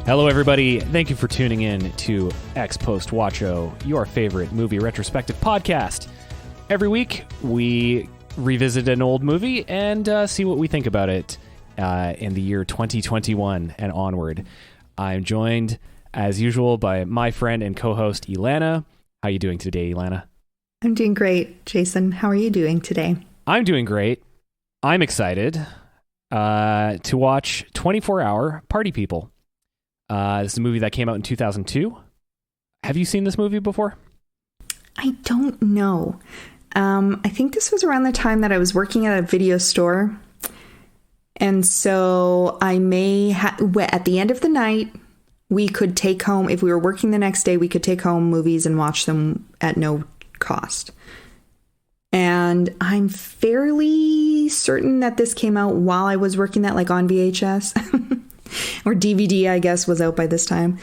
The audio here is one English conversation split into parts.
Hello, everybody. Thank you for tuning in to Ex Post Watcho, your favorite movie retrospective podcast. Every week, we revisit an old movie and see what we think about it in the year 2021 and onward. I'm joined, as usual, by my friend and co-host, Ilana. How are you doing today, Ilana? I'm doing great, Jason. How are you doing today? I'm doing great. I'm excited to watch 24-Hour Party People. This is a movie that came out in 2002. Have you seen this movie before? I don't know. I think this was around the time that I was working at a video store. And so I may at the end of the night, we could take home, if we were working the next day, we could take home movies and watch them at no cost. And I'm fairly certain that this came out while I was working that, like on VHS. Or DVD, I guess, was out by this time.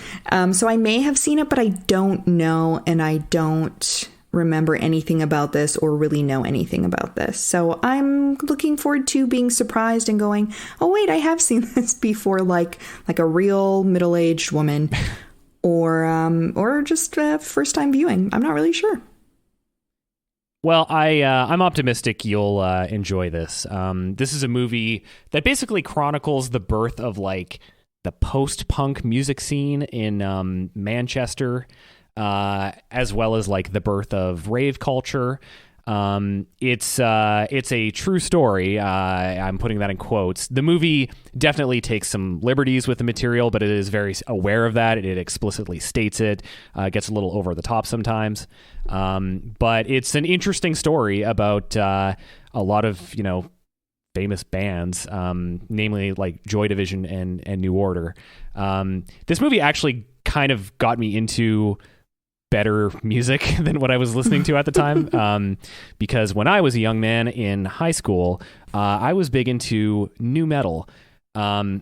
So I may have seen it, but I don't know. And I don't remember anything about this or really know anything about this. So I'm looking forward to being surprised and going, oh, wait, I have seen this before, like a real middle-aged woman or just first time viewing. I'm not really sure. Well, I'm optimistic you'll enjoy this. This is a movie that basically chronicles the birth of like the post-punk music scene in Manchester, as well as like the birth of rave culture. It's a true story. I'm putting that in quotes. The movie definitely takes some liberties with the material, but it is very aware of that. It explicitly states it. Gets a little over the top sometimes. But it's an interesting story about a lot of, famous bands, namely like Joy Division and New Order. This movie actually kind of got me into better music than what I was listening to at the time, because when I was a young man in high school, I was big into nu metal, and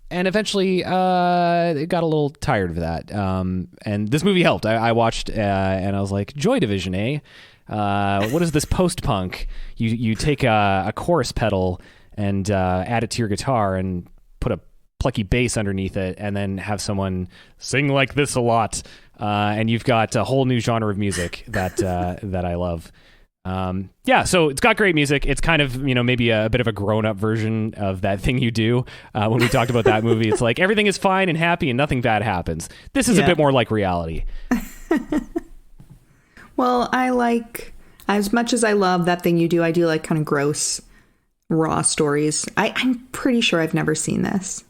eventually got a little tired of that, and this movie helped. I watched and I was like, Joy Division, eh? What is this post-punk? You take a chorus pedal and add it to your guitar and put a plucky bass underneath it, and then have someone sing like this a lot. And you've got a whole new genre of music that I love. So it's got great music. It's kind of, maybe a bit of a grown-up version of That Thing You Do. When we talked about that movie, it's like everything is fine and happy and nothing bad happens. This is a bit more like reality. Well, I like, as much as I love That Thing You Do, I do like kind of gross, raw stories. I'm pretty sure I've never seen this.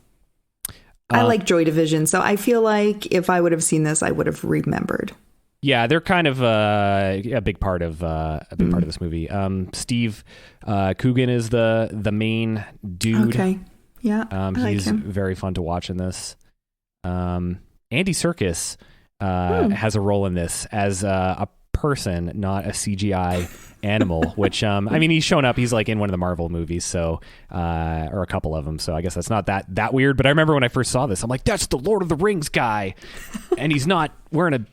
I like Joy Division, so I feel like if I would have seen this, I would have remembered. Yeah, they're kind of a big part of this movie. Steve Coogan is the main dude. Okay, yeah, he's very fun to watch in this. Andy Serkis has a role in this as a person, not a CGI animal, which he's shown up. He's like in one of the Marvel movies, so or a couple of them, so I guess that's not that weird. But I remember when I first saw this, I'm like, that's the Lord of the Rings guy, and he's not wearing a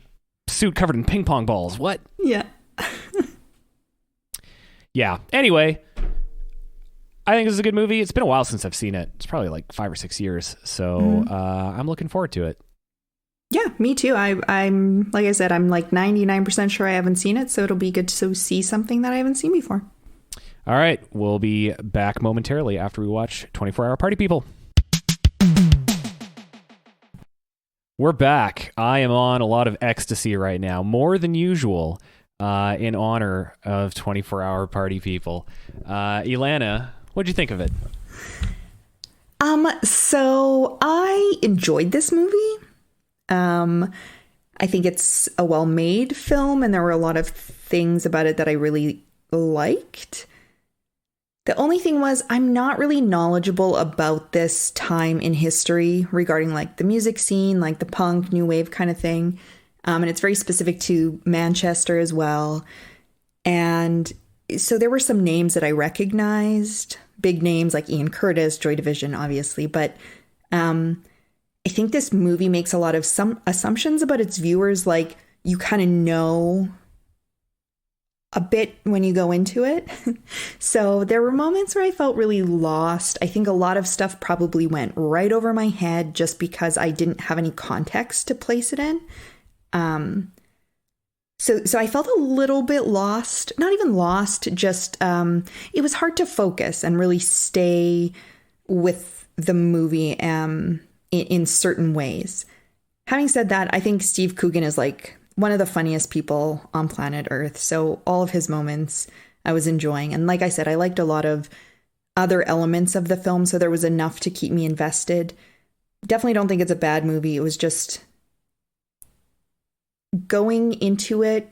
suit covered in ping pong balls. What? Yeah. Yeah. Anyway, I think this is a good movie. It's been a while since I've seen it. It's probably like 5 or 6 years, so I'm looking forward to it. Yeah, me too. I'm like I said, I'm like 99% sure I haven't seen it, so it'll be good to see something that I haven't seen before. All right, we'll be back momentarily after we watch 24-Hour Party People. We're back. I am on a lot of ecstasy right now, more than usual, in honor of 24-Hour Party People. Ilana, what'd you think of it? So I enjoyed this movie. I think it's a well-made film, and there were a lot of things about it that I really liked. The only thing was I'm not really knowledgeable about this time in history regarding like the music scene, like the punk, new wave kind of thing. And it's very specific to Manchester as well. And so there were some names that I recognized, big names like Ian Curtis, Joy Division, obviously, but I think this movie makes a lot of some assumptions about its viewers. Like, you kind of know a bit when you go into it. So there were moments where I felt really lost. I think a lot of stuff probably went right over my head just because I didn't have any context to place it in. So I felt a little bit lost, not even lost, just it was hard to focus and really stay with the movie in certain ways. Having said that, I think Steve Coogan is like one of the funniest people on planet Earth. So all of his moments I was enjoying. And like I said, I liked a lot of other elements of the film. So there was enough to keep me invested. Definitely don't think it's a bad movie. It was just going into it.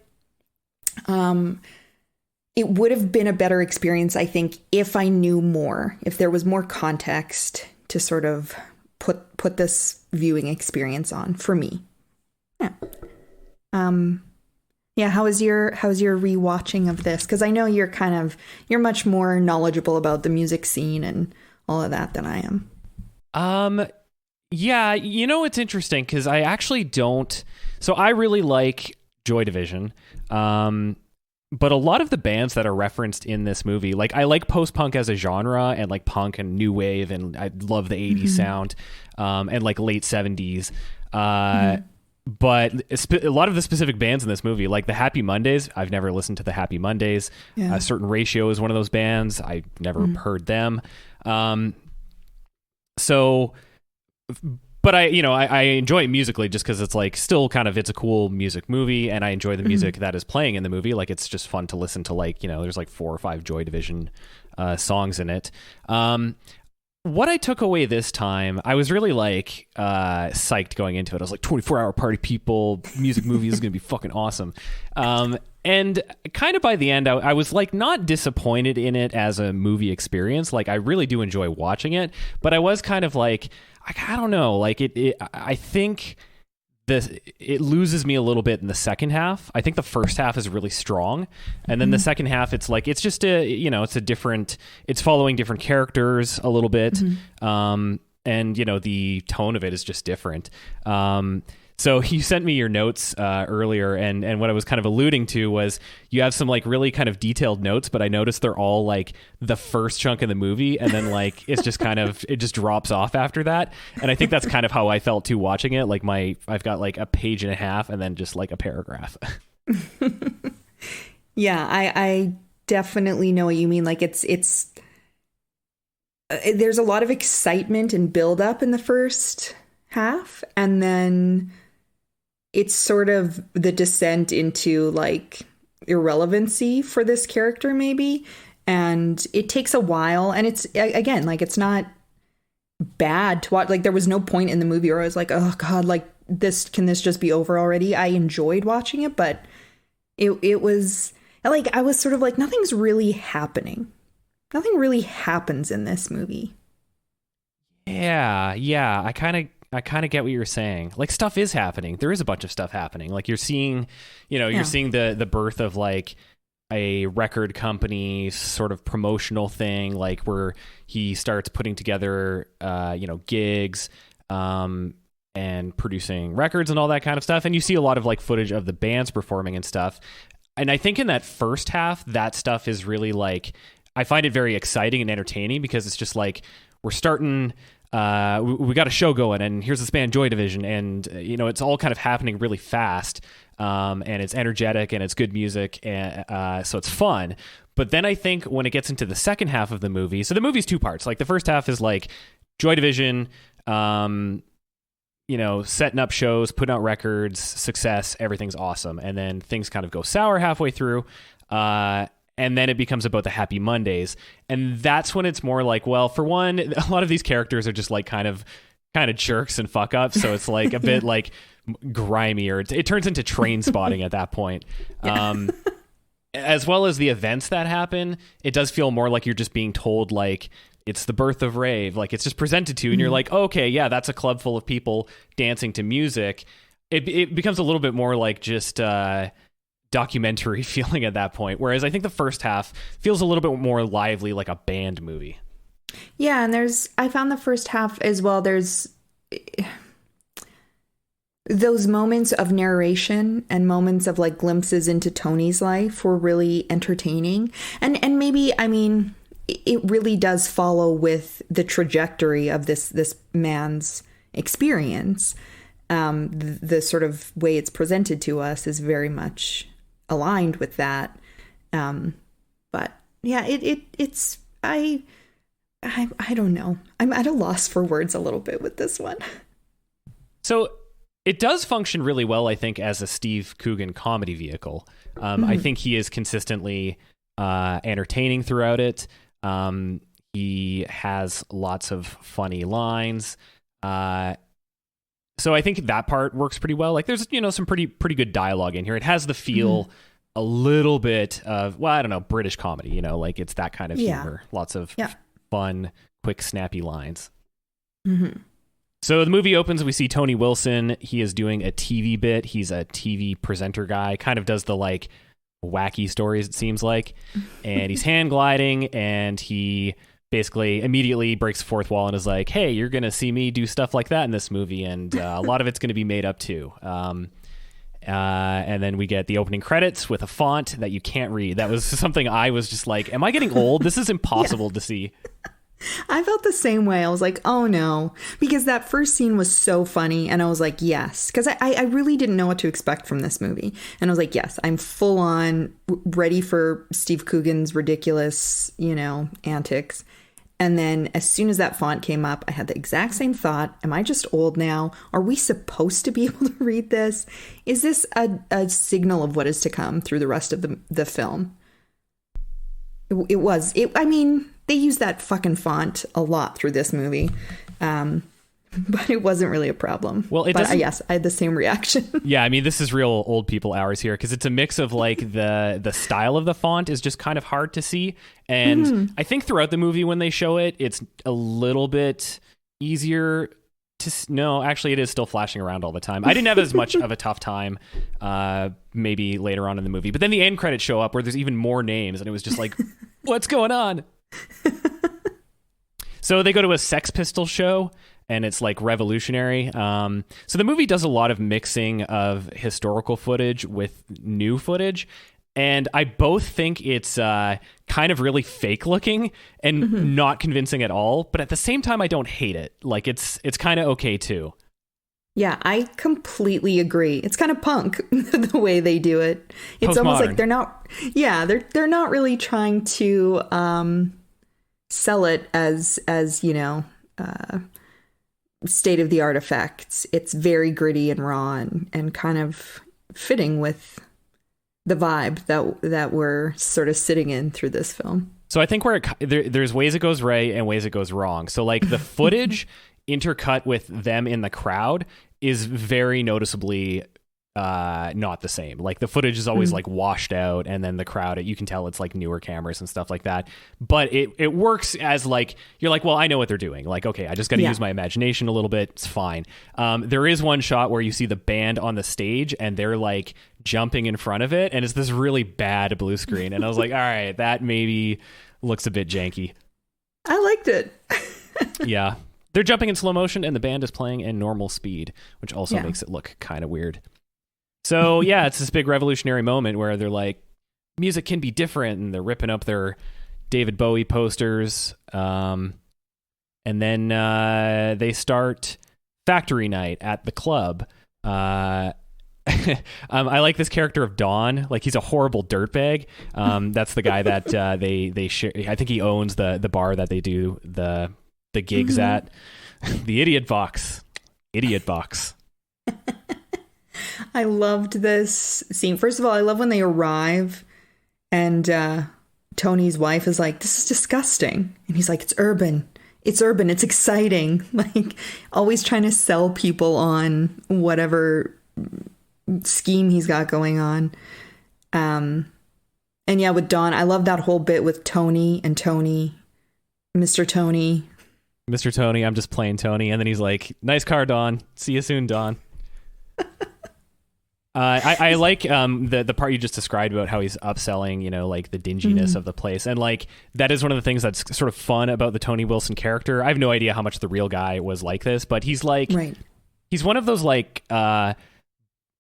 It would have been a better experience, I think, if I knew more, if there was more context to sort of put this viewing experience on for me. Yeah. Yeah, how's your rewatching of this? Because I know you're much more knowledgeable about the music scene and all of that than I am. Yeah, it's interesting because I actually don't. So I really like Joy Division. But a lot of the bands that are referenced in this movie, like I like post-punk as a genre and like punk and new wave, and I love the 80s sound, and like late 70s. But a lot of the specific bands in this movie, like the Happy Mondays, I've never listened to the Happy Mondays. Yeah. A Certain Ratio is one of those bands. I never heard them. But I enjoy it musically just because it's like still kind of, it's a cool music movie, and I enjoy the music that is playing in the movie. Like it's just fun to listen to, like, there's like 4 or 5 Joy Division songs in it. What I took away this time, I was really like psyched going into it. I was like, 24-hour party people, music movie is going to be fucking awesome. And kind of by the end, I was like not disappointed in it as a movie experience. Like I really do enjoy watching it, but I was kind of like, I don't know, like I think it loses me a little bit in the second half. I think the first half is really strong, and then the second half, it's like it's just it's following different characters a little bit, and the tone of it is just different. So you sent me your notes earlier, and what I was kind of alluding to was you have some like really kind of detailed notes, but I noticed they're all like the first chunk of the movie, and then like it's just kind of, it just drops off after that. And I think that's kind of how I felt too watching it. Like I've got like a page and a half and then just like a paragraph. Yeah, I definitely know what you mean. Like it's there's a lot of excitement and build up in the first half, and then it's sort of the descent into like irrelevancy for this character maybe, and it takes a while, and it's again like it's not bad to watch. Like there was no point in the movie where I was like, oh god, like can this just be over already? I enjoyed watching it, but it was like I was sort of like, nothing's really happening. Nothing really happens in this movie. Yeah, I kind of get what you're saying. Like stuff is happening. There is a bunch of stuff happening. Like you're seeing, you're seeing the birth of like a record company sort of promotional thing, like where he starts putting together, gigs, and producing records and all that kind of stuff. And you see a lot of like footage of the bands performing and stuff. And I think in that first half, that stuff is really like, I find it very exciting and entertaining because it's just like, we're starting, we got a show going, and here's this band Joy Division, and it's all kind of happening really fast, and it's energetic and it's good music, and so it's fun. But then I think when it gets into the second half of the movie, so the movie's 2 parts. Like the first half is like Joy Division, setting up shows, putting out records, success, everything's awesome, and then things kind of go sour halfway through. And then it becomes about the Happy Mondays. And that's when it's more like, well, for one, a lot of these characters are just like kind of jerks and fuck ups. So it's like a bit like grimy, or it turns into Train Spotting at that point. As well as the events that happen, it does feel more like you're just being told like it's the birth of rave. Like it's just presented to you and you're like, okay, yeah, that's a club full of people dancing to music. It becomes a little bit more like just documentary feeling at that point, whereas I think the first half feels a little bit more lively, like a band movie. Yeah, and I found the first half as well, there's those moments of narration and moments of like glimpses into Tony's life were really entertaining. And maybe, I mean, it really does follow with the trajectory of this man's experience. The sort of way it's presented to us is very much aligned with that. But yeah, it's I don't know. I'm at a loss for words a little bit with this one. So it does function really well, I think, as a Steve Coogan comedy vehicle. I think he is consistently entertaining throughout it. He has lots of funny lines. So I think that part works pretty well. Like there's, some pretty good dialogue in here. It has the feel a little bit of, well, I don't know, British comedy, like it's that kind of humor. Lots of fun, quick, snappy lines. So the movie opens, we see Tony Wilson. He is doing a TV bit. He's a TV presenter guy, kind of does the like wacky stories, it seems like. And he's hand gliding, and he basically immediately breaks the fourth wall and is like, hey, you're going to see me do stuff like that in this movie. And a lot of it's going to be made up too. And then we get the opening credits with a font that you can't read. That was something I was just like, am I getting old? This is impossible to see. I felt the same way. I was like, oh no, because that first scene was so funny. And I was like, yes, because I really didn't know what to expect from this movie. And I was like, yes, I'm full on ready for Steve Coogan's ridiculous, antics. And then as soon as that font came up, I had the exact same thought. Am I just old now? Are we supposed to be able to read this? Is this a signal of what is to come through the rest of the film? I mean, they use that fucking font a lot through this movie. But it wasn't really a problem. Well, yes, I had the same reaction. Yeah, I mean, this is real old people hours here because it's a mix of like the style of the font is just kind of hard to see. And I think throughout the movie when they show it, it's a little bit easier to... No, actually, it is still flashing around all the time. I didn't have as much of a tough time maybe later on in the movie. But then the end credits show up where there's even more names and it was just like, what's going on? So they go to a Sex Pistols show and it's like revolutionary. So the movie does a lot of mixing of historical footage with new footage. And I both think it's kind of really fake looking and not convincing at all. But at the same time, I don't hate it. Like it's kind of okay too. Yeah, I completely agree. It's kind of punk the way they do it. It's almost like they're not really trying to sell it as state of the art effects. It's very gritty and raw and kind of fitting with the vibe that we're sort of sitting in through this film. So I think there's ways it goes right and ways it goes wrong. So like the footage intercut with them in the crowd is very noticeably not the same. Like the footage is always like washed out, and then the crowd, you can tell it's like newer cameras and stuff like that. But it works as like, you're like, well, I know what they're doing. Like, okay, I just got to use my imagination a little bit. It's fine. There is one shot where you see the band on the stage and they're like jumping in front of it, and it's this really bad blue screen. And I was like, all right, that maybe looks a bit janky. I liked it. Yeah. They're jumping in slow motion and the band is playing in normal speed, which also makes it look kind of weird. So yeah, it's this big revolutionary moment where they're like, music can be different, and they're ripping up their David Bowie posters. And then they start Factory Night at the club. I like this character of Don. Like, he's a horrible dirtbag. That's the guy that they share. I think he owns the bar that they do the gigs at. The Idiot Box. I loved this scene. First of all, I love when they arrive and Tony's wife is like, this is disgusting. And he's like, it's urban. It's exciting. Like, always trying to sell people on whatever scheme he's got going on. And yeah, with Don, I love that whole bit with Tony and Tony, Mr. Tony. Mr. Tony, I'm just playing Tony. And then he's like, nice car, Don. See you soon, Don. I like the part you just described about how he's upselling, like the dinginess of the place. And like, that is one of the things that's sort of fun about the Tony Wilson character. I have no idea how much the real guy was like this, but he's like, He's one of those like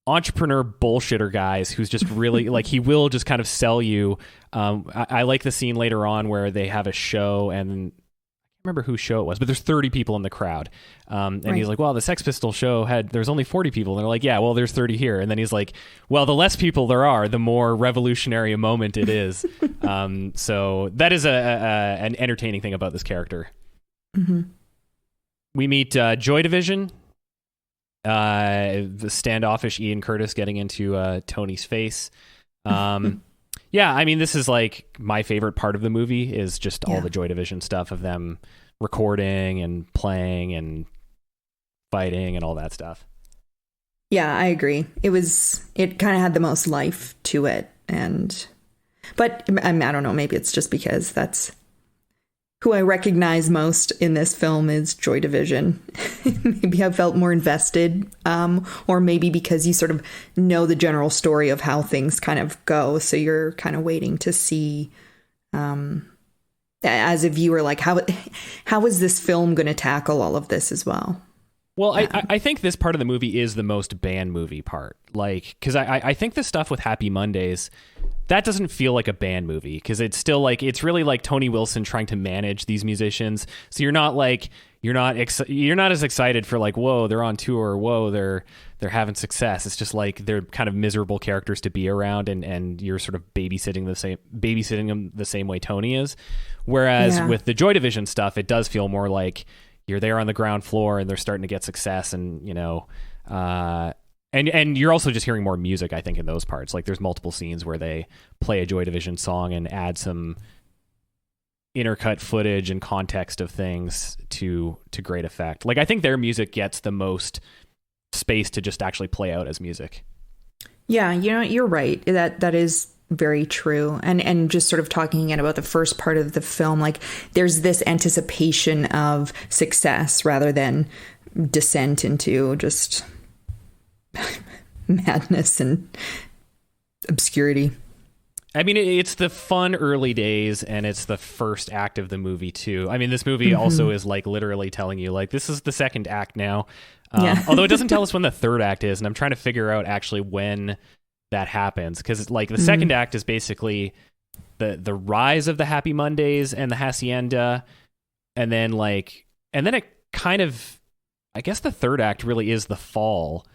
entrepreneur bullshitter guys who's just really like, he will just kind of sell you. I like the scene later on where they have a show, and I remember whose show it was, but there's 30 people in the crowd. And he's like, well, the Sex Pistols show there's only 40 people. And they're like, yeah, well, there's 30 here. And then he's like, well, the less people there are, the more revolutionary a moment it is. So that is an entertaining thing about this character. Mm-hmm. We meet Joy Division, the standoffish Ian Curtis getting into Tony's face. Yeah, I mean, this is like my favorite part of the movie is just all the Joy Division stuff of them recording and playing and fighting and all that stuff. Yeah, I agree. It kind of had the most life to it. But I don't know, maybe it's just because that's who I recognize most in this film is Joy Division. Maybe I felt more invested, or maybe because you sort of know the general story of how things kind of go. So you're kind of waiting to see, as a viewer, like how is this film going to tackle all of this as well? Well, I think this part of the movie is the most band movie part. Like, because I think the stuff with Happy Mondays, that doesn't feel like a band movie, because it's still like, it's really like Tony Wilson trying to manage these musicians. So you're not as excited for like, whoa, they're on tour, whoa, they're having success. It's just like they're kind of miserable characters to be around, and you're sort of babysitting them the same way Tony is. Whereas with the Joy Division stuff, it does feel more like you're there on the ground floor and they're starting to get success, and and you're also just hearing more music, I think, in those parts. Like there's multiple scenes where they play a Joy Division song and add some intercut footage and context of things to great effect. Like I think their music gets the most space to just actually play out as music. Yeah, you're right. That is very true. And just sort of talking again about the first part of the film, like there's this anticipation of success rather than descent into just madness and obscurity. I mean, it's the fun early days, and it's the first act of the movie too. I mean, this movie also is like literally telling you like this is the second act now. Although it doesn't tell us when the third act is, and I'm trying to figure out actually when that happens, because like the second act is basically the rise of the Happy Mondays and the Hacienda, and then it kind of, I guess the third act really is the fall.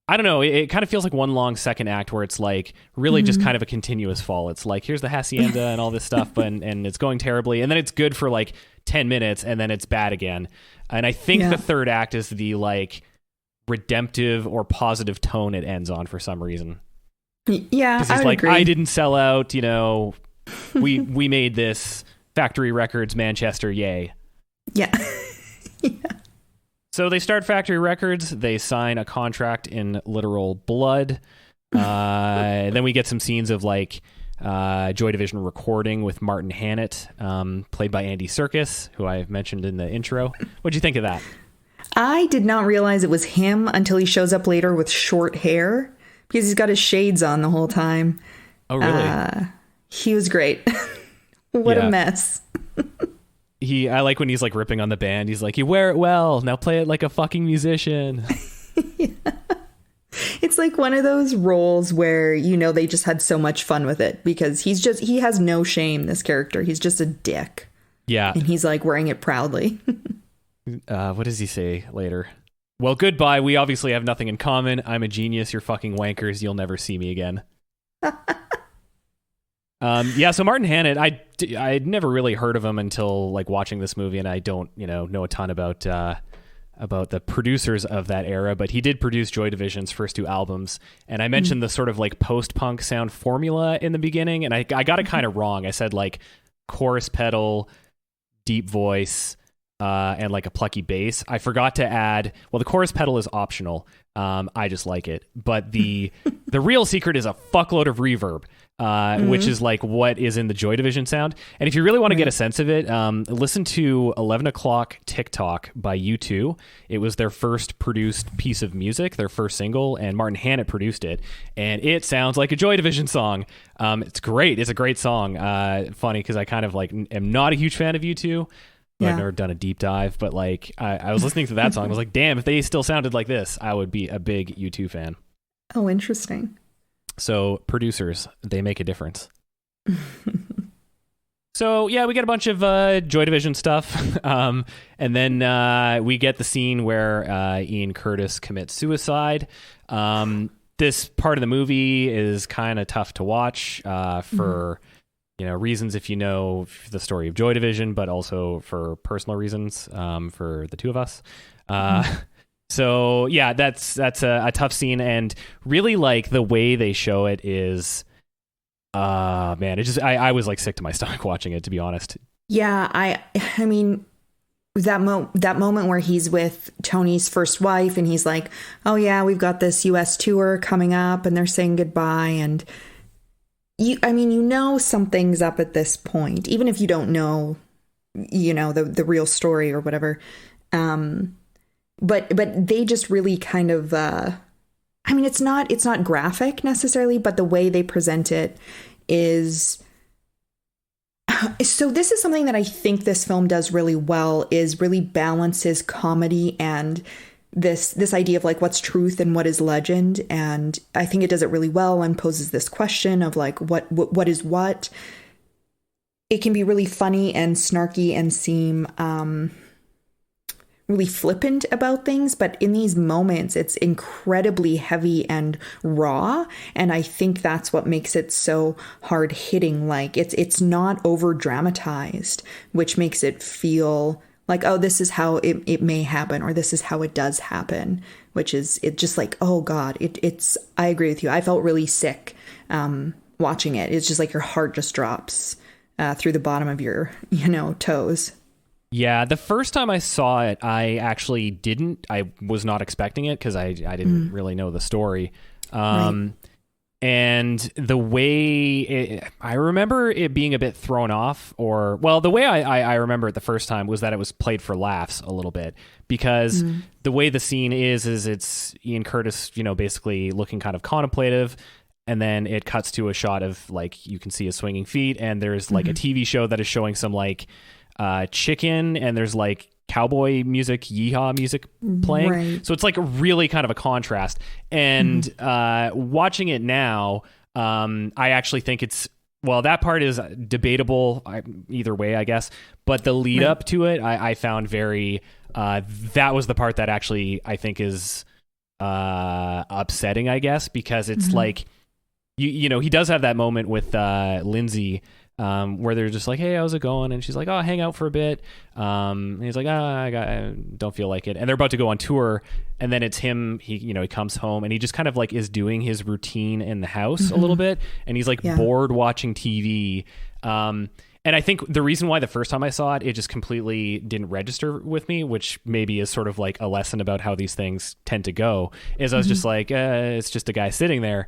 I don't know. It kind of feels like one long second act where it's like really just kind of a continuous fall. It's like, here's the Hacienda and all this stuff, and it's going terribly. And then it's good for like 10 minutes and then it's bad again. And I think the third act is the like redemptive or positive tone it ends on for some reason. Yeah, because he's like, agree. I didn't sell out, we made this, Factory Records, Manchester, yay. Yeah. Yeah. So they start Factory Records. They sign a contract in literal blood. Then we get some scenes of like Joy Division recording with Martin Hannett, played by Andy Serkis, who I've mentioned in the intro. What'd you think of that? I did not realize it was him until he shows up later with short hair, because he's got his shades on the whole time. Oh, really? He was great. What a mess. I like when he's like ripping on the band. He's like, you wear it well. Now play it like a fucking musician. Yeah. It's like one of those roles where, they just had so much fun with it, because he has no shame, this character. He's just a dick. Yeah. And he's like wearing it proudly. What does he say later? Well, goodbye. We obviously have nothing in common. I'm a genius. You're fucking wankers. You'll never see me again. So Martin Hannett, I'd never really heard of him until like watching this movie, and I don't, know a ton about the producers of that era, but he did produce Joy Division's first two albums. And I mentioned the sort of like post-punk sound formula in the beginning, and I got it kind of wrong. I said like chorus pedal, deep voice, and like a plucky bass. I forgot to add, well, the chorus pedal is optional. I just like it. But the real secret is a fuckload of reverb. Which is like what is in the Joy Division sound. And if you really want to get a sense of it, listen to 11 O'Clock TikTok by U2. It was their first produced piece of music, their first single, and Martin Hannett produced it. And it sounds like a Joy Division song. It's great. It's a great song. Funny because I kind of like am not a huge fan of U2. I've never done a deep dive, but like I was listening to that song. I was like, damn, if they still sounded like this, I would be a big U2 fan. Oh, interesting. So producers, they make a difference. So yeah, we get a bunch of Joy Division stuff, and then we get the scene where Ian Curtis commits suicide. This part of the movie is kind of tough to watch for reasons if you know the story of Joy Division, but also for personal reasons for the two of us. So yeah, that's a tough scene, and really like the way they show it is. Man, it just I was like sick to my stomach watching it, to be honest. Yeah, I mean that moment where he's with Tony's first wife and he's like, "Oh yeah, we've got this US tour coming up and they're saying goodbye," and you know something's up at this point, even if you don't know, the real story or whatever. But they just really kind of it's not graphic necessarily, but the way they present it is. So this is something that I think this film does really well, is really balances comedy and this idea of like what's truth and what is legend. And I think it does it really well and poses this question of like, what is what? It can be really funny and snarky and seem, really flippant about things, but in these moments it's incredibly heavy and raw, and I think that's what makes it so hard hitting. Like it's not over dramatized, which makes it feel like, oh, this is how it may happen, or this is how it does happen, which is it just like, oh god, it's I agree with you. I felt really sick watching it. It's just like your heart just drops through the bottom of your toes. Yeah, the first time I saw it, I actually didn't. I was not expecting it because I didn't really know the story. Right. And the way I remember it being a bit thrown off, or, well, the way I remember it the first time was that it was played for laughs a little bit, because the way the scene is it's Ian Curtis, basically looking kind of contemplative. And then it cuts to a shot of like, you can see his swinging feet, and there's like a TV show that is showing some like, chicken, and there's like cowboy music, yeehaw music playing. Right. So it's like really kind of a contrast. And watching it now, I actually think that part is debatable either way, I guess. But the lead up to it, I found very, that was the part that actually I think is upsetting, I guess, because it's like, he does have that moment with Lindsay, where they're just like, hey, how's it going? And she's like, oh, hang out for a bit. And he's like, I don't feel like it. And they're about to go on tour. And then it's him, he comes home and he just kind of like is doing his routine in the house a little bit. And he's like bored watching TV. And I think the reason why the first time I saw it, it just completely didn't register with me, which maybe is sort of like a lesson about how these things tend to go, is I was just like, it's just a guy sitting there.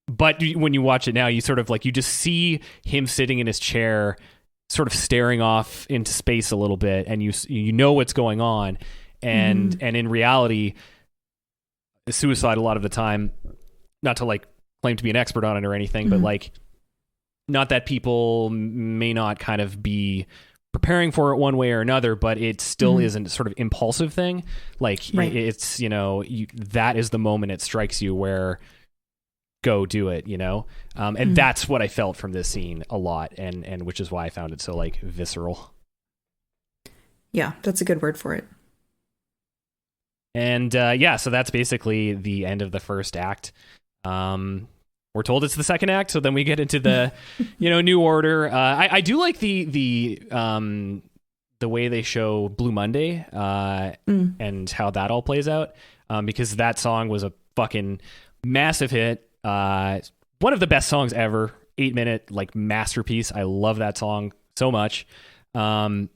But when you watch it now, you sort of like, you just see him sitting in his chair, sort of staring off into space a little bit, and you know what's going on. And in reality, suicide a lot of the time, not to like claim to be an expert on it or anything, but like, not that people may not kind of be preparing for it one way or another, but it still isn't sort of impulsive thing. Like it's, that is the moment it strikes you where, go do it, and that's what I felt from this scene a lot, and which is why I found it so like visceral. Yeah, that's a good word for it. And so that's basically the end of the first act. We're told it's the second act, so then we get into the New Order. I do like the way they show Blue Monday and how that all plays out, because that song was a fucking massive hit. One of the best songs ever, 8-minute like masterpiece. I love that song so much. And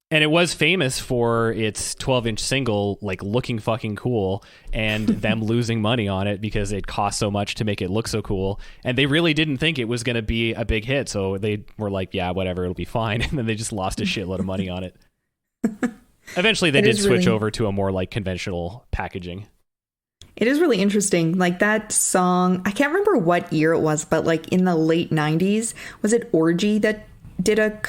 it was famous for its 12-inch single, like looking fucking cool, and them losing money on it because it cost so much to make it look so cool. And they really didn't think it was going to be a big hit. So they were like, yeah, whatever, it'll be fine. And then they just lost a shitload of money on it. Eventually they did switch over to a more like conventional packaging. It is really interesting. Like that song, I can't remember what year it was, but like in the late 90s, was it Orgy that did a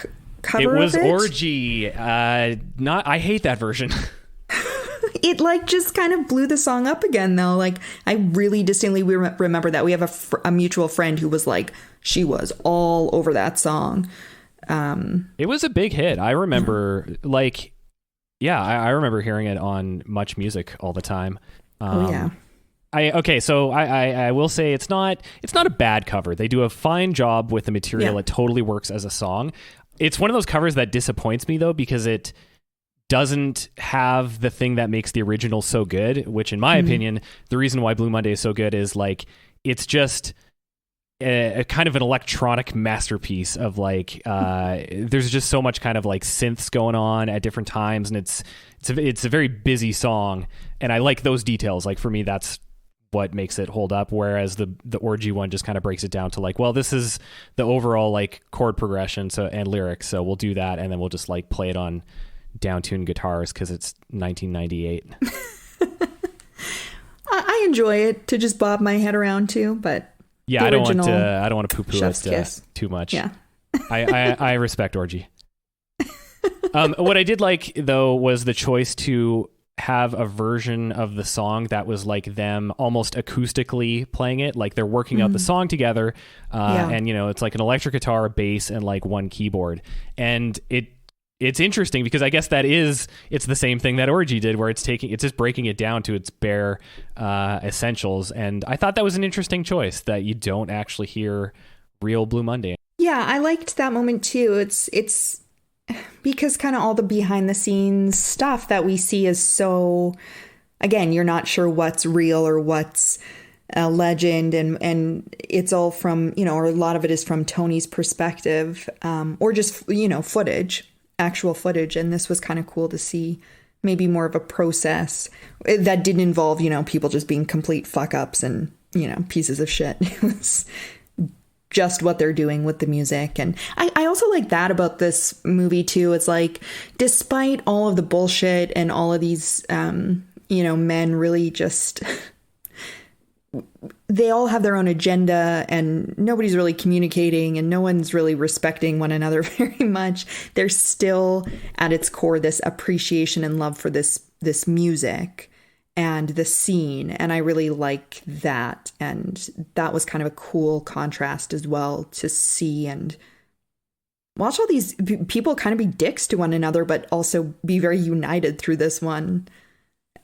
cover It was of it. Orgy. Not. I hate that version. It like just kind of blew the song up again, though. Like, I really distinctly remember that. We have a mutual friend who was like, she was all over that song. It was a big hit. I remember, like, I remember hearing it on Much Music all the time. Yeah. So I will say it's not a bad cover. They do a fine job with the material. Yeah. It totally works as a song. It's one of those covers that disappoints me, though, because it doesn't have the thing that makes the original so good, which in my opinion, the reason why Blue Monday is so good is like, it's just a kind of an electronic masterpiece of like, there's just so much kind of like synths going on at different times. And it's a very busy song. And I like those details. Like for me, that's what makes it hold up. Whereas the Orgy one just kind of breaks it down to like, well, this is the overall like chord progression and lyrics. So we'll do that. And then we'll just like play it on down-tuned guitars because it's 1998. I enjoy it to just bob my head around to, but yeah, I don't want to poo-poo it too much. Yeah. I respect Orgy. What I did like though was the choice to have a version of the song that was like them almost acoustically playing it, like they're working out the song together, and you know, it's like an electric guitar, a bass, and like one keyboard, and it's interesting because I guess it's the same thing that Orgy did, where it's just breaking it down to its bare essentials. And I thought that was an interesting choice that you don't actually hear real Blue Monday. Yeah, I liked that moment too. It's because kind of all the behind the scenes stuff that we see is so, again, you're not sure what's real or what's a legend, and it's all from, you know, or a lot of it is from Tony's perspective, or just, you know, actual footage. And this was kind of cool to see maybe more of a process that didn't involve, you know, people just being complete fuck ups and, you know, pieces of shit. It was just what they're doing with the music. And I also like that about this movie too. It's like, despite all of the bullshit and all of these, you know, men really just, they all have their own agenda and nobody's really communicating and no one's really respecting one another very much. There's still at its core this appreciation and love for this music and the scene. And I really like that. And that was kind of a cool contrast as well to see and watch all these people kind of be dicks to one another, but also be very united through this one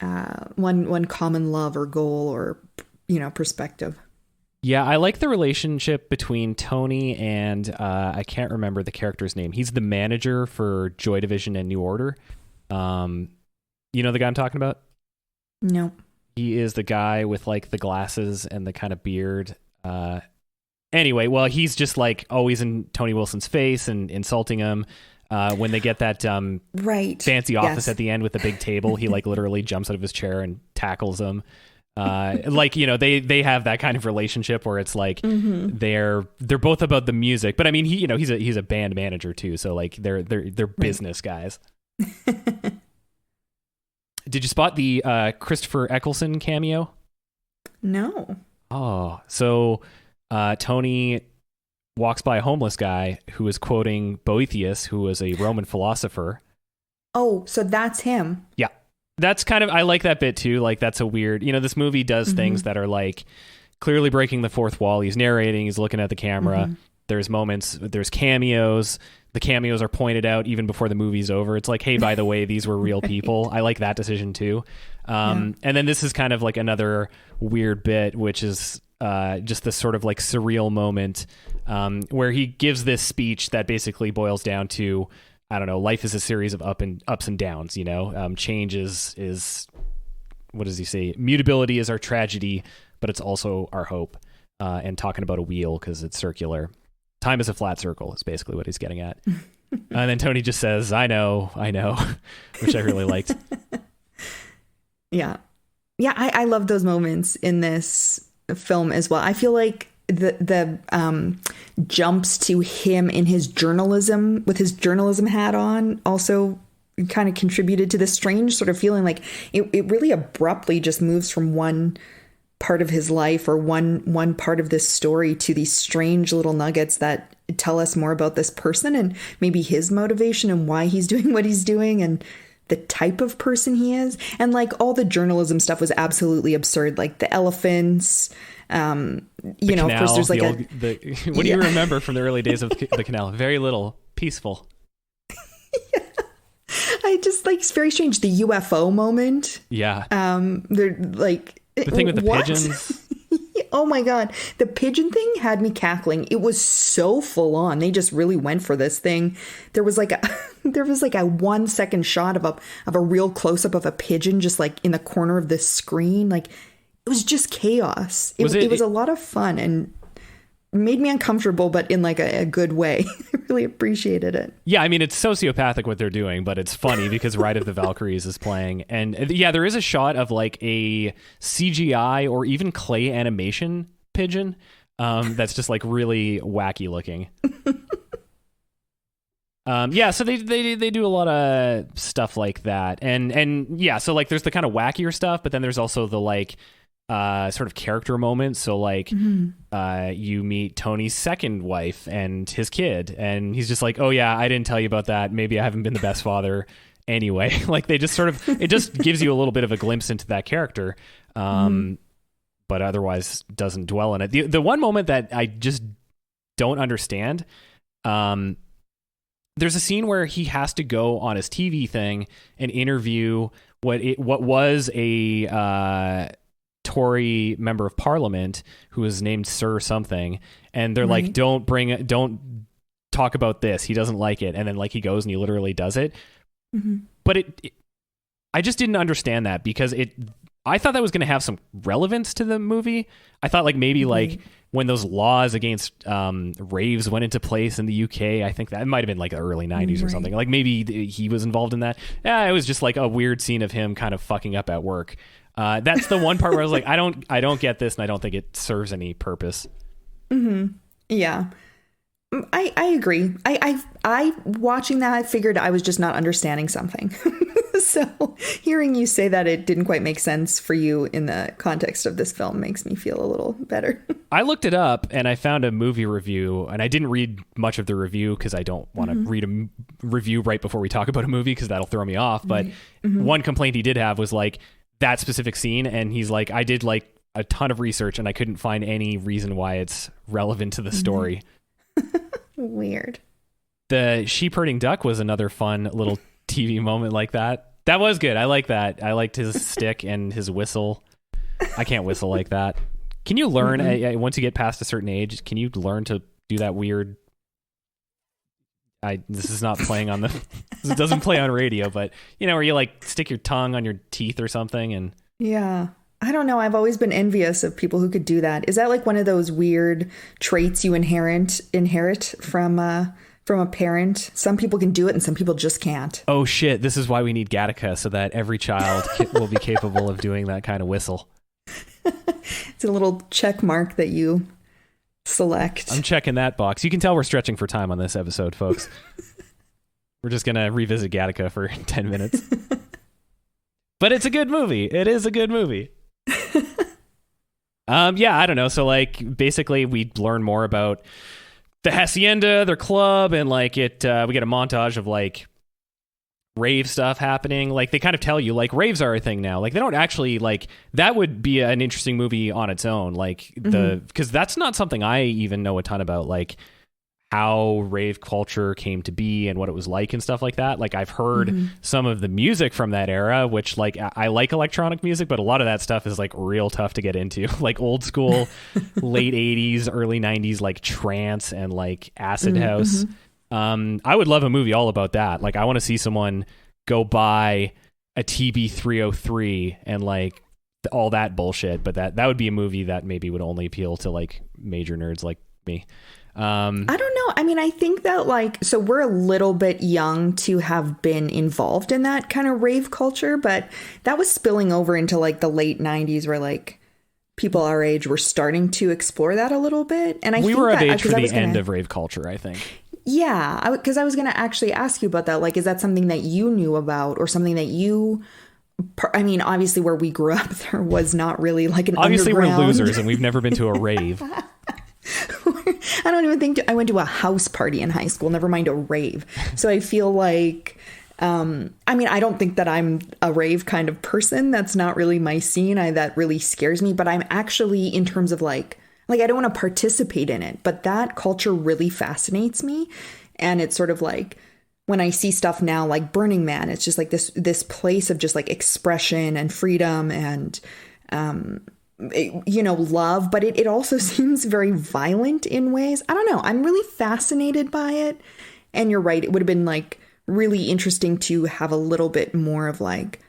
common love or goal or, you know, perspective. Yeah, I like the relationship between Tony and I can't remember the character's name. He's the manager for Joy Division and New Order. You know the guy I'm talking about? No. He is the guy with like the glasses and the kind of beard. Anyway, well, he's just like always in Tony Wilson's face and insulting him. When they get that fancy office at the end with the big table, he like literally jumps out of his chair and tackles him. Like, you know, they have that kind of relationship where it's like they're both about the music, but I mean, he's a band manager too, so like they're business guys. Did you spot the Christopher Eccleston cameo? No. Oh, so Tony walks by a homeless guy who is quoting Boethius, who was a Roman philosopher. Oh, so that's him. Yeah. That's kind of, I like that bit too. Like, that's a weird, you know, this movie does things that are like clearly breaking the fourth wall. He's narrating, he's looking at the camera. There's moments, there's cameos. The cameos are pointed out even before the movie's over. It's like, hey, by the way, these were real people. I like that decision too. And then this is kind of like another weird bit, which is just this sort of like surreal moment where he gives this speech that basically boils down to, I don't know, life is a series of ups and downs, you know. Change is what does he say? Mutability is our tragedy, but it's also our hope. And talking about a wheel because it's circular. Time is a flat circle is basically what he's getting at. And then Tony just says, I know, which I really liked. Yeah. Yeah, I love those moments in this film as well. I feel like the jumps to him in his journalism with his journalism hat on also kind of contributed to this strange sort of feeling like it really abruptly just moves from one part of his life or one part of this story to these strange little nuggets that tell us more about this person and maybe his motivation and why he's doing what he's doing and the type of person he is. And like all the journalism stuff was absolutely absurd, like the elephants, Canal, of course there's like what do you remember from the early days of the canal? Very little. Peaceful. Yeah. I just like, it's very strange. The UFO moment. Yeah. They're like the thing with the pigeons. Oh my God. The pigeon thing had me cackling. It was so full on. They just really went for this thing. There was like a 1 second shot of a real close up of a pigeon just like in the corner of the screen. Like it was just chaos. It was a lot of fun and made me uncomfortable, but in like a good way. I really appreciated it. Yeah, I mean, it's sociopathic what they're doing, but it's funny because Ride of the Valkyries is playing. And yeah, there is a shot of like a CGI or even clay animation pigeon that's just like really wacky looking. Yeah, so they do a lot of stuff like that. And yeah, so like there's the kind of wackier stuff, but then there's also the like sort of character moments. So like you meet Tony's second wife and his kid, and he's just like, oh yeah, I didn't tell you about that. Maybe I haven't been the best father anyway. Like they just sort of, it just gives you a little bit of a glimpse into that character, but otherwise doesn't dwell in it. The one moment that I just don't understand, there's a scene where he has to go on his TV thing and interview what was a Tory member of parliament who was named Sir something, and they're like, don't talk about this, he doesn't like it, and then like he goes and he literally does it. But I just didn't understand that because I thought that was going to have some relevance to the movie. I thought like maybe like when those laws against raves went into place in the UK, I think that might have been like the early 90s or something, like maybe he was involved in that. Yeah, it was just like a weird scene of him kind of fucking up at work. That's the one part where I was like, I don't get this, and I don't think it serves any purpose. Yeah, I agree. I watching that, I figured I was just not understanding something. So hearing you say that it didn't quite make sense for you in the context of this film makes me feel a little better. I looked it up and I found a movie review, and I didn't read much of the review because I don't want to read a review right before we talk about a movie because that'll throw me off. But one complaint he did have was like that specific scene, and he's like, I did like a ton of research and I couldn't find any reason why it's relevant to the story. Weird. The sheep herding duck was another fun little TV moment like that. That was good. I like that. I liked his stick and his whistle. I can't whistle like that. Can you learn, once you get past a certain age, can you learn to do that weird... This is not playing on the... It doesn't play on radio, but, you know, where you like stick your tongue on your teeth or something and... Yeah. I don't know. I've always been envious of people who could do that. Is that like one of those weird traits you inherit from a parent? Some people can do it and some people just can't. Oh shit, this is why we need Gattaca, so that every child will be capable of doing that kind of whistle. It's a little check mark that you select. I'm checking that box. You can tell we're stretching for time on this episode, folks. We're just going to revisit Gattaca for 10 minutes. But it's a good movie. It is a good movie. Yeah, I don't know. So like basically we learn more about the hacienda, their club, and like we get a montage of like rave stuff happening. Like they kind of tell you like raves are a thing now. Like they don't actually like, that would be an interesting movie on its own. Like because that's not something I even know a ton about, like how rave culture came to be and what it was like and stuff like that. Like I've heard some of the music from that era, which like I like electronic music, but a lot of that stuff is like real tough to get into, like old school late 80s, early 90s, like trance and like acid house. I would love a movie all about that. Like I want to see someone go buy a TB-303 and like all that bullshit, but that would be a movie that maybe would only appeal to like major nerds like me. I don't know. I mean, I think that like, so we're a little bit young to have been involved in that kind of rave culture, but that was spilling over into like the late 90s where like people our age were starting to explore that a little bit. And we were of age for the end of rave culture, I think. Yeah, because I was going to actually ask you about that. Like, is that something that you knew about or something that you I mean, obviously where we grew up, there was not really like an Obviously, underground. we're losers and we've never been to a rave. I don't even think I went to a house party in high school, never mind a rave. So I feel like, I mean, I don't think that I'm a rave kind of person. That's not really my scene. That really scares me. But I'm actually, in terms of like I don't want to participate in it. But that culture really fascinates me. And it's sort of like, when I see stuff now like Burning Man, it's just like this place of just like expression and freedom and, love. But it also seems very violent in ways. I don't know. I'm really fascinated by it. And you're right. It would have been like really interesting to have a little bit more of like,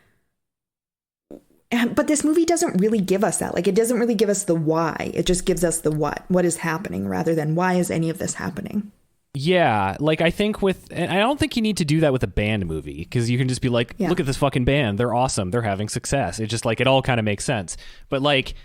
but this movie doesn't really give us that. Like, it doesn't really give us the why. It just gives us the what is happening rather than why is any of this happening? Yeah, like I think and I don't think you need to do that with a band movie because you can just be like, look at this fucking band. They're awesome. They're having success. It's just like, it all kind of makes sense. But like,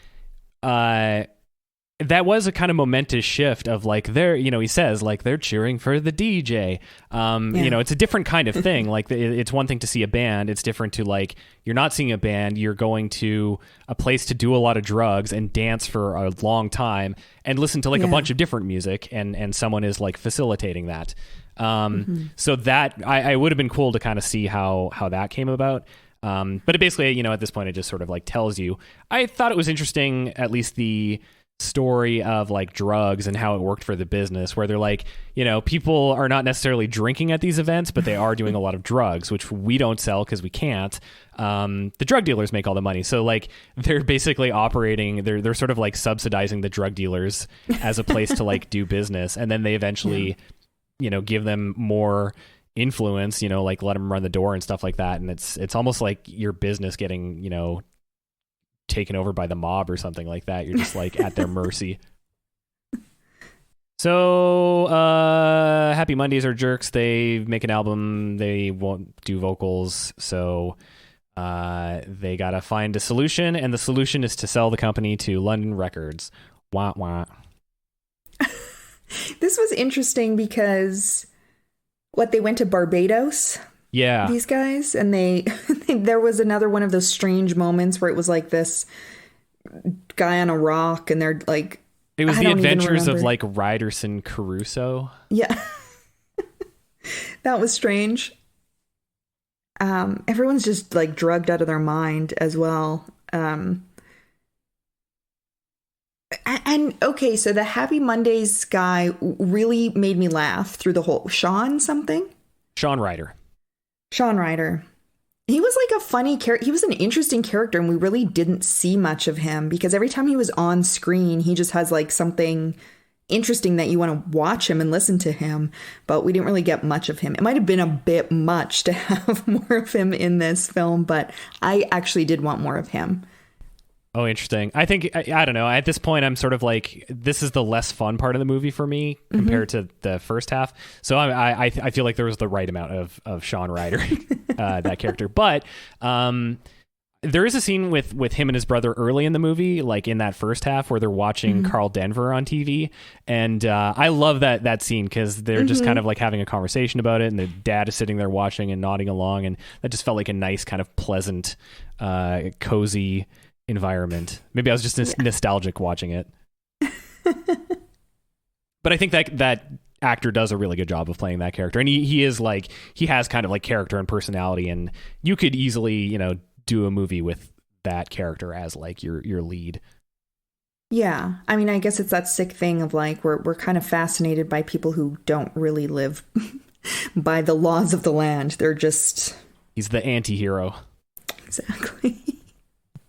that was a kind of momentous shift of like, he says like they're cheering for the DJ. It's a different kind of thing. Like it's one thing to see a band. It's different to like, you're not seeing a band. You're going to a place to do a lot of drugs and dance for a long time and listen to like a bunch of different music. And someone is like facilitating that. So that I would have been cool to kind of see how that came about. But it basically, at this point, it just sort of like tells you. I thought it was interesting, at least the story of like drugs and how it worked for the business, where they're like, people are not necessarily drinking at these events, but they are doing a lot of drugs, which we don't sell because we can't. The drug dealers make all the money. So like they're basically operating, they're sort of like subsidizing the drug dealers as a place to like do business. And then they eventually, give them more influence, like let them run the door and stuff like that. And it's almost like your business getting, taken over by the mob or something like that. You're just like at their mercy. So Happy Mondays are jerks. They make an album. They won't do vocals. So they got to find a solution. And the solution is to sell the company to London Records. Wah, wah. This was interesting because they went to Barbados. Yeah. These guys. And there was another one of those strange moments where it was like this guy on a rock and they're like, it was the adventures of like Ryderson Caruso. Yeah. That was strange. Everyone's just like drugged out of their mind as well. And okay, so the Happy Mondays guy really made me laugh through the whole Sean Ryder. He was like a funny character. He was an interesting character, and we really didn't see much of him because every time he was on screen, he just has like something interesting that you want to watch him and listen to him. But we didn't really get much of him. It might have been a bit much to have more of him in this film, but I actually did want more of him. Oh, interesting. I think, I don't know. At this point, I'm sort of like, this is the less fun part of the movie for me compared to the first half. So I feel like there was the right amount of Sean Ryder, that character. But there is a scene with him and his brother early in the movie, like in that first half, where they're watching Carl Denver on TV. And I love that scene because they're just kind of like having a conversation about it. And the dad is sitting there watching and nodding along. And that just felt like a nice kind of pleasant, cozy environment. Maybe I was just nostalgic watching it. But I think that actor does a really good job of playing that character. And he is like, he has kind of like character and personality. And you could easily, do a movie with that character as like your lead. Yeah. I mean, I guess it's that sick thing of like, we're kind of fascinated by people who don't really live by the laws of the land. They're just... He's the anti-hero. Exactly.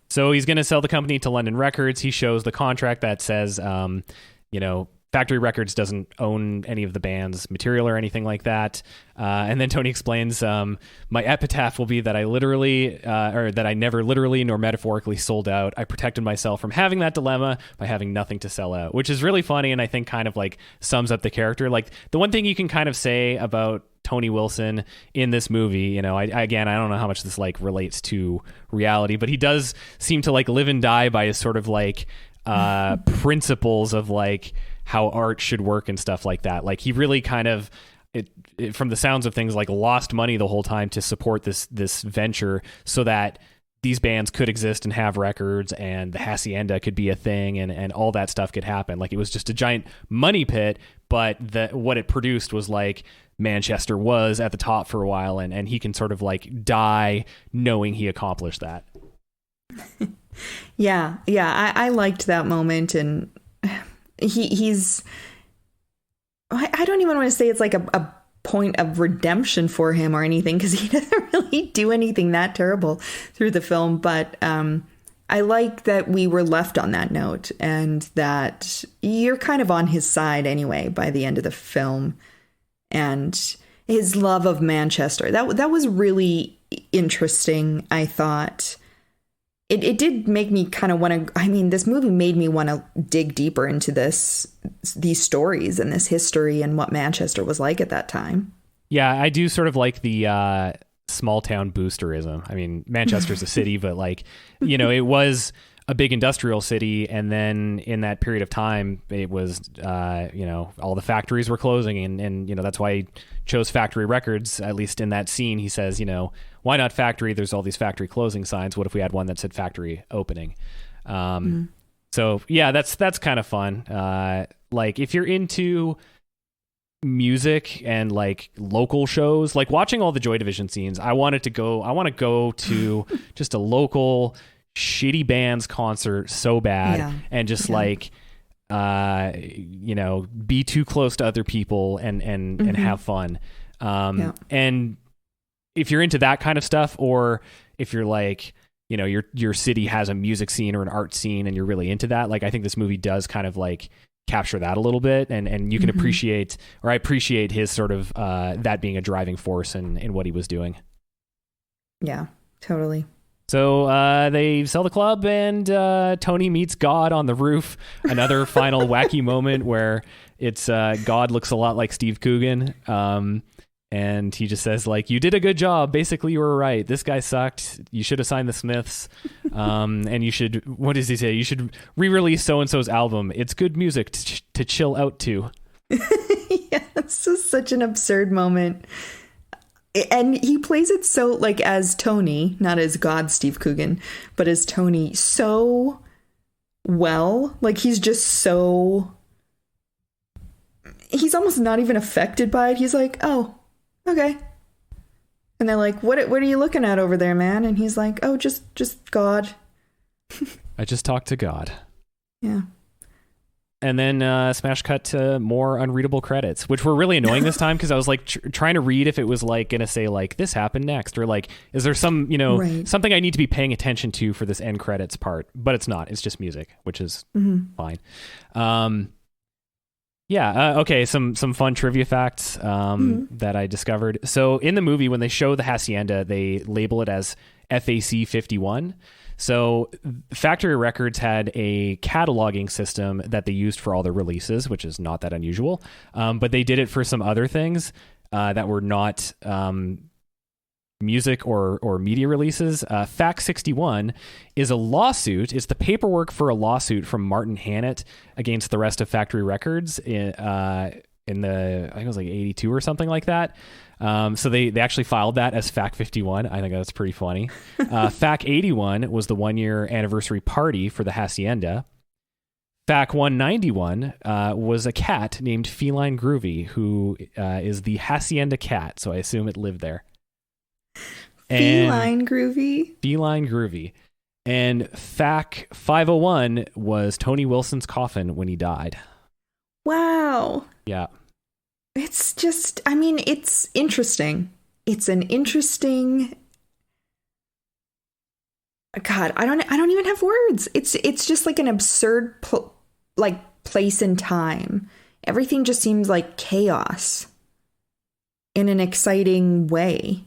So he's going to sell the company to London Records. He shows the contract that says, Factory Records doesn't own any of the band's material or anything like that. And then Tony explains, my epitaph will be that I literally, or that I never literally nor metaphorically sold out. I protected myself from having that dilemma by having nothing to sell out, which is really funny. And I think kind of like sums up the character. Like the one thing you can kind of say about Tony Wilson in this movie, I don't know how much this like relates to reality, but he does seem to like live and die by his sort of like principles of like how art should work and stuff like that. Like he really kind of, from the sounds of things, like lost money the whole time to support this venture so that these bands could exist and have records, and the hacienda could be a thing, and all that stuff could happen. Like, it was just a giant money pit, but what it produced was like Manchester was at the top for a while, and he can sort of like die knowing he accomplished that. Yeah, I liked that moment, and he's I don't even want to say it's like a point of redemption for him or anything, because he doesn't really do anything that terrible through the film, but I like that we were left on that note, and that you're kind of on his side anyway by the end of the film. And his love of Manchester, that was really interesting, I thought. It did make me kind of want to, I mean, this movie made me want to dig deeper into these stories and this history and what Manchester was like at that time. Yeah, I do sort of like the small town boosterism. I mean, Manchester's a city, but like, you know, it was a big industrial city, and then in that period of time, it was, you know, all the factories were closing, and you know, that's why he chose Factory Records. At least in that scene, he says, you know, why not factory? There's all these factory closing signs. What if we had one that said factory opening? So yeah, that's kind of fun. Like, if you're into music and like local shows, like watching all the Joy Division scenes, I want to go to just a local shitty band's concert so bad, and just like you know, be too close to other people and have fun. And if you're into that kind of stuff, or if you're like, you know, your city has a music scene or an art scene and you're really into that, like, I think this movie does kind of like capture that a little bit, and you can appreciate, or I appreciate his sort of that being a driving force in what he was doing. Yeah, totally. So they sell the club, and Tony meets God on the roof. Another final wacky moment where it's God looks a lot like Steve Coogan. And he just says, like, you did a good job. Basically, you were right. This guy sucked. You should have signed the Smiths. And you should, what does he say? You should re-release so-and-so's album. It's good music to chill out to. Yeah, it's just such an absurd moment. And he plays it so, like, as Tony, not as God Steve Coogan, but as Tony, so well. Like, he's just so, he's almost not even affected by it. He's like, oh, okay. And they're like, what are you looking at over there, man? And he's like, oh, just God. I just talked to God. Yeah. And then smash cut to more unreadable credits, which were really annoying this time, because I was like trying to read if it was like going to say like this happened next, or like, is there some, you know, something I need to be paying attention to for this end credits part, but it's not. It's just music, which is fine. Okay. Some fun trivia facts that I discovered. So in the movie, when they show the hacienda, they label it as FAC 51. So Factory Records had a cataloging system that they used for all their releases, which is not that unusual. But they did it for some other things that were not music or media releases. FAC 61 is a lawsuit. It's the paperwork for a lawsuit from Martin Hannett against the rest of Factory Records in the, I think it was like 82 or something like that. So they actually filed that as FAC 51. I think that's pretty funny. FAC 81 was the 1-year anniversary party for the hacienda. FAC 191 was a cat named Feline Groovy, who is the hacienda cat. So I assume it lived there. Feline Groovy. Feline Groovy. And FAC 501 was Tony Wilson's coffin when he died. Wow. Yeah. It's just, I mean, it's interesting. It's an interesting, God, I don't even have words. It's just like an absurd, place and time. Everything just seems like chaos in an exciting way.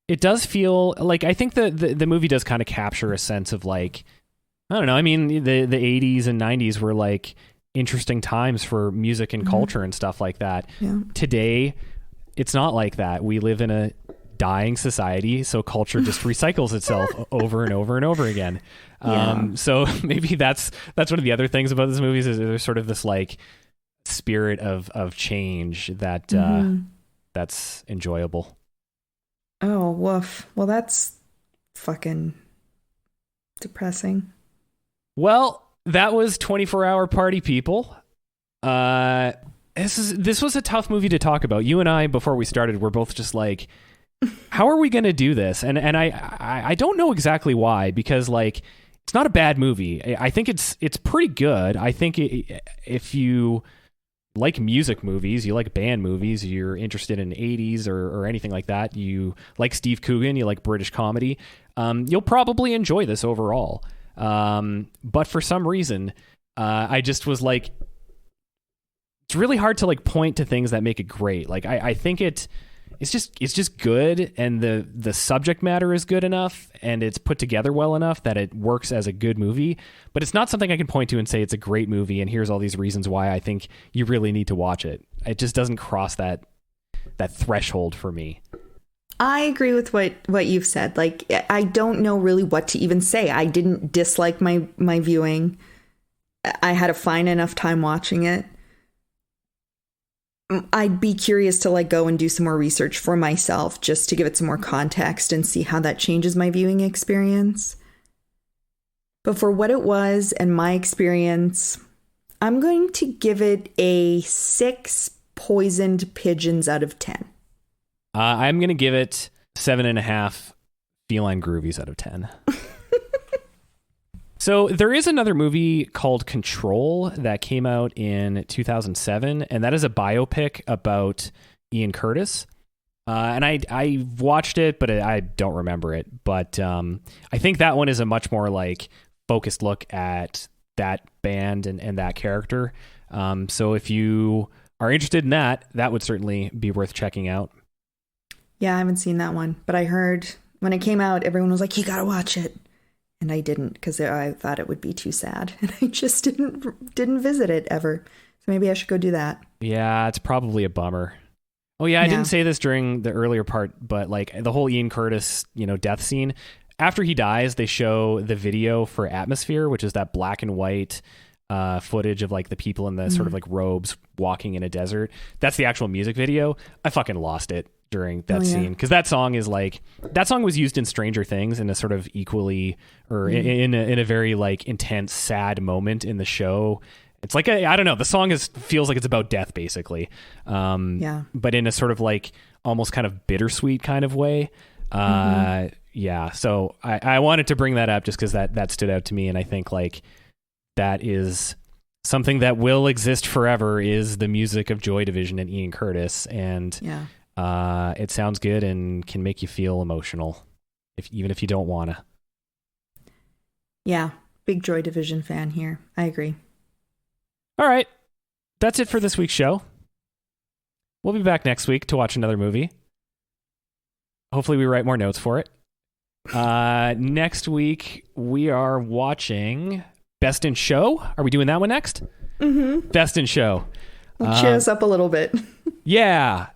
It does feel like, I think the movie does kind of capture a sense of like, I don't know. I mean, the 80s and 90s were like interesting times for music and culture and stuff like that. Yeah. Today, it's not like that. We live in a dying society, so culture just recycles itself over and over and over again. So maybe that's one of the other things about this movie is there's sort of this like spirit of change that that's enjoyable. Oh, woof. Well, that's fucking Depressing. Well, that was 24-Hour Party, people. This was a tough movie to talk about. You and I, before we started, were both just like, how are we going to do this? And I don't know exactly why, because like it's not a bad movie. I think it's pretty good. I think if you like music movies, you like band movies, you're interested in 80s or anything like that, you like Steve Coogan, you like British comedy, you'll probably enjoy this overall. But for some reason, I just was like, it's really hard to like point to things that make it great. Like I think it's just good, and the subject matter is good enough, and it's put together well enough that it works as a good movie, but it's not something I can point to and say it's a great movie and here's all these reasons why I think you really need to watch it. It just doesn't cross that threshold for me. I agree with what you've said. Like, I don't know really what to even say. I didn't dislike my viewing. I had a fine enough time watching it. I'd be curious to like go and do some more research for myself just to give it some more context and see how that changes my viewing experience. But for what it was and my experience, I'm going to give it a 6 poisoned pigeons out of 10. I'm going to give it 7.5 feline groovies out of 10. So there is another movie called Control that came out in 2007, and that is a biopic about Ian Curtis. And I watched it, but I don't remember it. But I think that one is a much more like focused look at that band and that character. So if you are interested in that, that would certainly be worth checking out. Yeah, I haven't seen that one, but I heard when it came out, everyone was like, you got to watch it. And I didn't, because I thought it would be too sad. And I just didn't visit it ever. So maybe I should go do that. Yeah, it's probably a bummer. Oh, yeah, I didn't say this during the earlier part, but like the whole Ian Curtis, death scene. After he dies, they show the video for Atmosphere, which is that black and white footage of like the people in the sort of like robes walking in a desert. That's the actual music video. I fucking lost it during that scene, because that song was used in Stranger Things in a sort of equally or in a very like intense sad moment in the show. It's like I don't know, the song feels like it's about death basically, but in a sort of like almost kind of bittersweet kind of way. So I wanted to bring that up just because that stood out to me, and I think like that is something that will exist forever, is the music of Joy Division and Ian Curtis, and it sounds good and can make you feel emotional, even if you don't want to. Yeah, big Joy Division fan here. I agree. All right, that's it for this week's show. We'll be back next week to watch another movie. Hopefully we write more notes for it. Next week, we are watching Best in Show. Are we doing that one next? Mm-hmm. Best in Show. Cheer us up a little bit. Yeah.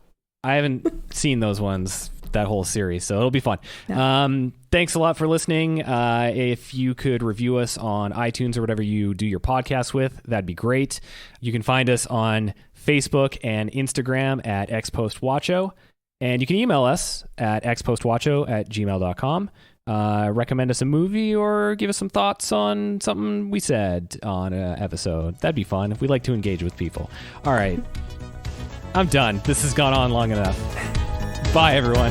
I haven't seen those ones, that whole series, so it'll be fun. Yeah. Thanks a lot for listening. If you could review us on iTunes or whatever you do your podcast with, that'd be great. You can find us on Facebook and Instagram at xpostwatcho, and you can email us at xpostwatcho@gmail.com. Recommend us a movie or give us some thoughts on something we said on an episode. That'd be fun. If we like to engage with people. All right. I'm done. This has gone on long enough. Bye, everyone.